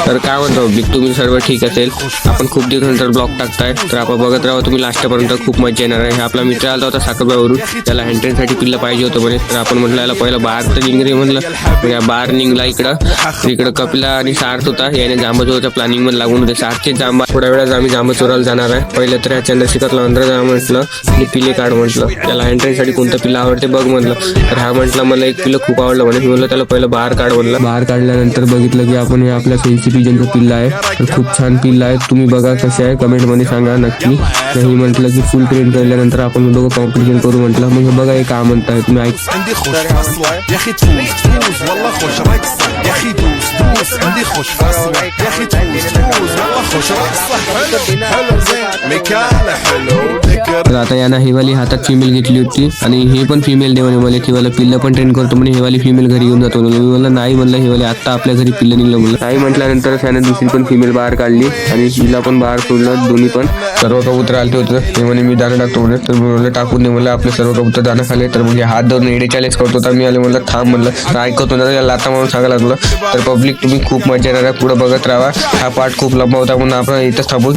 तर काय म्हणतो पब्लिक, तुम्ही सर्व ठीक असेल. आपण खूप दिवसानंतर ब्लॉग टाकताय, तर आपण बघत राहा तुम्ही लास्टपर्यंत. खूप मजा येणार आहे. आपला मित्र आला होता साखरबावरून, त्याला हँड्रेनसाठी पिल्लं पाहिजे होतं म्हणे. तर आपण म्हटलं याला पहिलं बाहेर तर निघ रे म्हणलं. या बाहेर निघला इकडं कपिला आणि सार्थ होता. याने जांबा चोराच्या प्लॅनिंग मध्ये लागून होते. सार्थचे जांबा थोड्या वेळात आम्ही जांबा चोराला जाणार आहे. पहिले तर या चंद्रशेखरला अंदर जा म्हटलं आणि पिले काढ म्हटलं. त्याला हँड्रेनसाठी कोणतं पिल्लं आवडते बघ म्हणलं. तर हा म्हटलं मला एक पिल्लं खूप आवडलं म्हणे. म्हणलं त्याला पहिलं बाहेर काढ म्हणलं. बाहेर काढल्यानंतर बघितलं की आपण हे आपल्या सेन्सिटिव्ह जंतू पिल्ला आहे. तर खूप छान पिल्ला आहे. तुम्ही बघा कसे आहे, कमेंट मध्ये सांगा नक्की. नाही म्हटलं की फुल ट्रेन केल्यानंतर आपण दोघं कॉम्पिटिशन करू म्हटलं. मग हे बघा हे काय म्हणताय तुम्ही ऐक. عندي خوش فصلة يا اخي تفوز والله خوش رقصة يا اخي دوس عندي خوش فصلة يا اخي تفوز والله خوش رقصة حلو زين مكالة حلو तर आता यानं हेवाली हातात फिमेल घेतली होती आणि हे पण फिमेल दे म्हणे मला. किंवा पिल्लं पण ट्रेन करतो म्हणे. हेवाली फिमेल घरी घेऊन जातो म्हणलं. मी म्हणलं नाही म्हणलं, हेवाली आता आपल्या घरी पिल्लं निघलं म्हणलं. नाही म्हटल्यानंतर त्याने दुसरी पण फिमेल बाहेर काढली आणि हिला पण बाहेर सोडलं. दोन्ही पण सर्व कबूतर आलते होते. ते म्हणे मी दाणं टाकतो म्हणे. तर म्हणलं टाकून दे म्हणलं. आपले सर्व कबूतर दाणं खाले. तर म्हणजे हात धरून एडे चॅलेंज करत होता. मी आले म्हणलं थांब म्हणलं. तर ऐकतो ना याला लाता म्हणून सांगायला लागलं. तर पब्लिक तुम्ही खूप मजा येणार आहे. पुढे बघत राहा. हा पार्ट खूप लंबा होता म्हणून आपण इथंच थांबू.